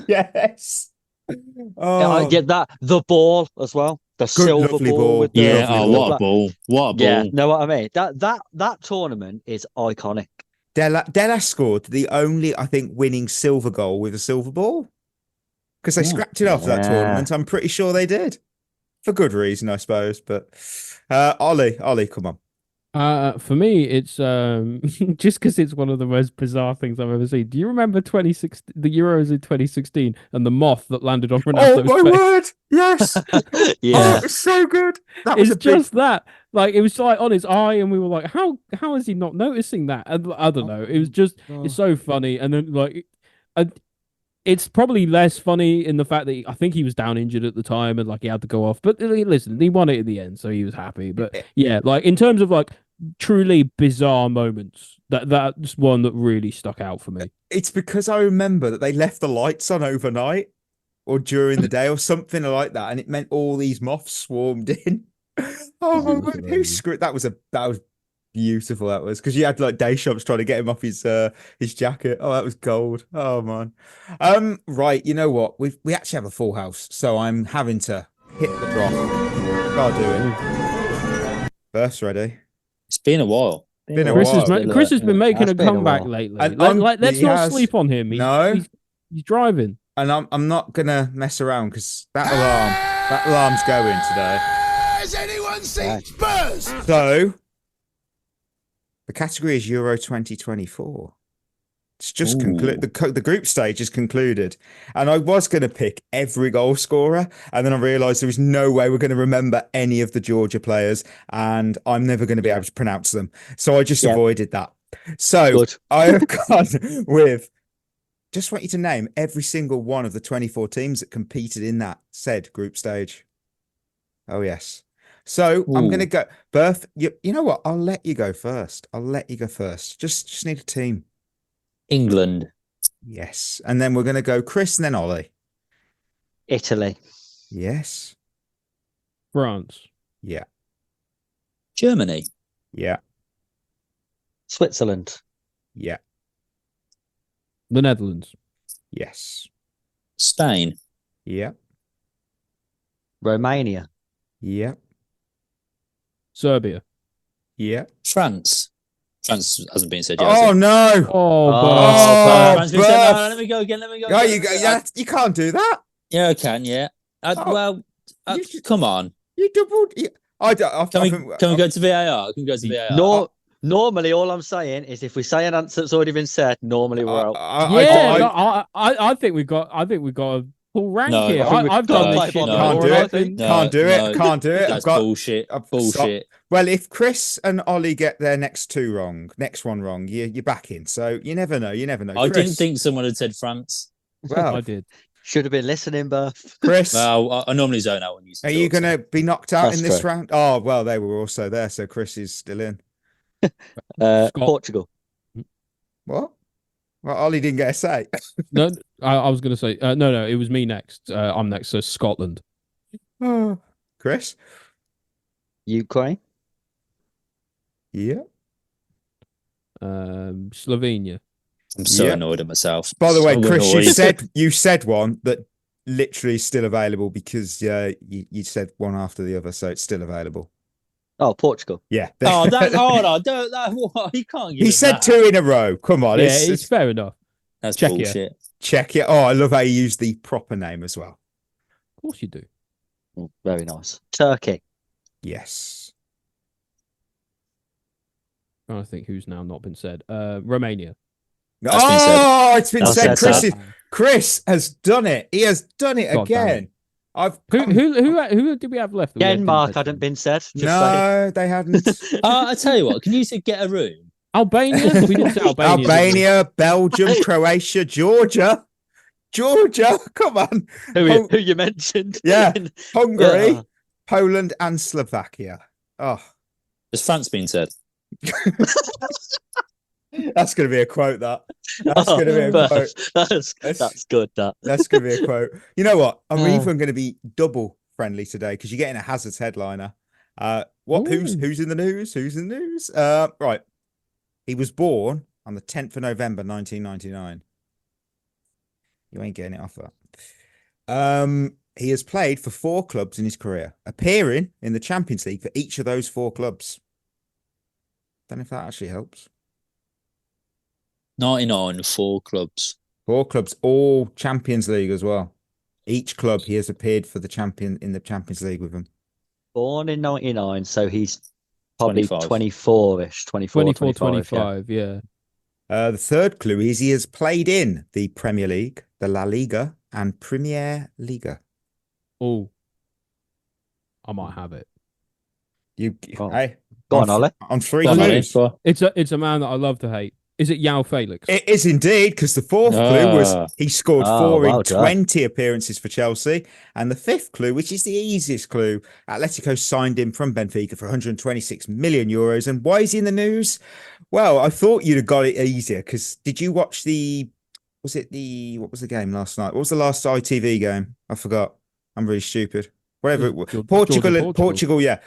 Yes. The ball as well. The silver ball. With what a ball. What a ball. Yeah, know what I mean? That tournament is iconic. Della scored the only, I think, winning silver goal with a silver ball. Because they scrapped it off that tournament. I'm pretty sure they did. For good reason, I suppose. But Ollie, come on. For me, it's just because it's one of the most bizarre things I've ever seen. Do you remember the Euros in 2016 and the moth that landed on Ronaldo's face? Oh my word! Yes. Yeah. Oh, it was so good. That was that. Like it was like on his eye, and we were like, how is he not noticing that? And I don't know. It was just it's so funny, and then like. It's probably less funny in the fact that I think he was down injured at the time and like he had to go off. But listen, he won it in the end, so he was happy. But yeah, like in terms of like truly bizarre moments, that's one that really stuck out for me. It's because I remember that they left the lights on overnight or during the day or something like that, and it meant all these moths swarmed in. Oh my word, who screwed that was beautiful, that was, because you had like Deschamps trying to get him off his jacket. Oh, that was gold. Oh man. Right, you know what? We actually have a full house, so I'm having to hit the drop. Gotta do it. First ready. It's been a while. Chris has been making a comeback lately. Let's not sleep on him. He's driving. And I'm not gonna mess around because that alarm's going today. Has anyone seen Spurs? So the category is Euro 2024. It's just concluded. The group stage is concluded. And I was going to pick every goal scorer. And then I realised there was no way we're going to remember any of the Georgia players. And I'm never going to be able to pronounce them. So I just avoided that. So I have gone with, just want you to name every single one of the 24 teams that competed in that said group stage. Oh, yes. So I'm going to go. Berth, you know what? I'll let you go first. Just need a team. England. Yes. And then we're going to go Chris and then Ollie. Italy. Yes. France. Yeah. Germany. Yeah. Switzerland. Yeah. The Netherlands. Yes. Spain. Yeah. Romania. Yeah. Serbia. Yeah. France. France hasn't been said yet. Oh no! France been said. No, let me go again. Oh, you can't do that. Yeah, I can. Yeah. Come on. You doubled. Can we go to VAR? Can we go to VAR? No. Normally, all I'm saying is if we say an answer that's already been said, normally we're out. I think we've got a full rank here. I've done this shit. Can't do it. That's bullshit. Bullshit. Well, if Chris and Ollie get their next one wrong, you're back in. So you never know. I didn't think someone had said France. Well, I did. Should have been listening, Berth. Chris. Well, I normally zone out when you. Are you going to be knocked out in this round? Oh, well, they were also there, so Chris is still in. Portugal. What? Well, Ollie didn't get a say. No, I was going to say no. It was me next. I'm next. So Scotland. Oh, Chris. Ukraine. Yeah. Slovenia. I'm so annoyed at myself. By the way, Chris, you said one that literally is still available because you said one after the other, so it's still available. Oh, Portugal. Yeah. Oh, he can't. He said two in a row. Come on. Yeah, it's fair enough. That's bullshit. Czechia. Oh, I love how you use the proper name as well. Of course you do. Oh, very nice. Turkey. Yes. I think who's now not been said. Romania. It's been said. Chris Chris has done it. He has done it God damn again. Who did we have left? Denmark hadn't been said. Just No, they hadn't. I tell you what, can you two get a room? Albania? We didn't say Albania. Albania, Belgium, Croatia, Georgia. Come on. who you mentioned? Yeah, Hungary, Yeah. Poland, and Slovakia. Oh, Has France been said? that's going to be a quote. That's going to be a quote. That's good. That's going to be a quote. You know what? I'm even going to be double friendly today because you're getting a Hazard's headliner. Who's in the news? Who's in the news? Right. He was born on the 10th of November, 1999. You ain't getting it off that. He has played for 4 clubs in his career, appearing in the Champions League for each of those 4 clubs. Don't know if that actually helps. 99, 4 clubs. 4 clubs, all Champions League as well. Each club he has appeared for the Champions League with them. Born in 99, so he's probably 25. 24-ish, 24, 25, yeah. The third clue is he has played in the Premier League, the La Liga, and Premier Liga. Oh, I might have it. Hey, Go on, Ollie. On 3 Go on, Ollie, clues. go on. It's a man that I love to hate. Is it Yao Felix? It is indeed, because the 4th clue was he scored 4 well in done. 20 appearances for Chelsea. And the 5th clue, which is the easiest clue, Atletico signed him from Benfica for 126 million euros. And why is he in the news? Well, I thought you'd have got it easier, because did you watch what was the game last night? What was the last ITV game? I forgot. I'm really stupid. Whatever it was. Portugal, yeah.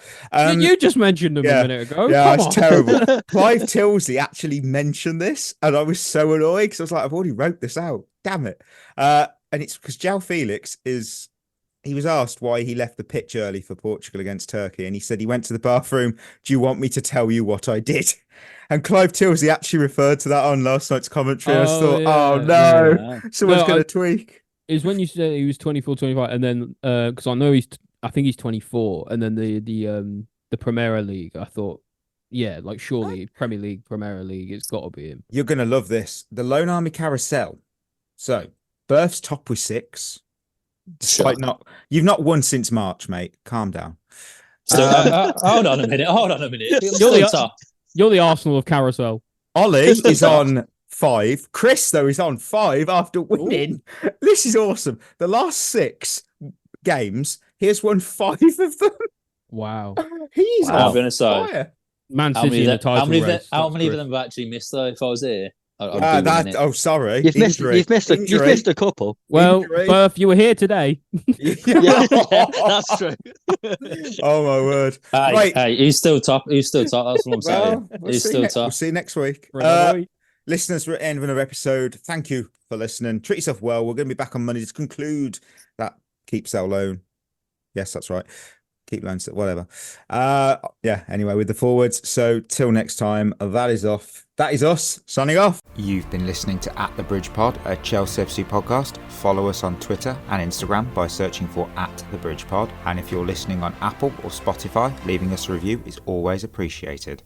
You just mentioned them a minute ago. Yeah, Come it's on. terrible. Clive Tilsley actually mentioned this, and I was so annoyed because I was like, I've already wrote this out. Damn it. And it's because João Felix he was asked why he left the pitch early for Portugal against Turkey, and he said he went to the bathroom. Do you want me to tell you what I did? And Clive Tilsley actually referred to that on last night's commentary. I just thought, oh no, someone's going to tweak. Is when you said he was 24, 25, and then because I think he's 24, and then the Premier League. I thought, yeah, like surely Premier League, Premier League, it's got to be him. You're going to love this. The Lone Army Carousel. So, births top with 6. Despite you've not won since March, mate. Calm down. So, hold on a minute. You're the Arsenal of Carousel. Ollie is on 5. Chris, though, is on 5 after winning. Ooh. This is awesome. The last 6 games, he has won 5 of them. Wow. He's I'm going to say, Man City in the title race. How many of them have actually missed, though, if I was here? Sorry. You've missed a couple. Well, Berth, you were here today. yeah, that's true. Oh my word! Hey, he's still top. That's what I'm saying. He's still top. We'll see you next week. Listeners, we're at the end of another episode. Thank you for listening. Treat yourself well. We're going to be back on Monday to conclude that keep, sell, loan. Yes, that's right. Keep loans, whatever. Anyway, with the forwards. So till next time, that is off. That is us signing off. You've been listening to At the Bridge Pod, a Chelsea FC podcast. Follow us on Twitter and Instagram by searching for At the Bridge Pod. And if you're listening on Apple or Spotify, leaving us a review is always appreciated.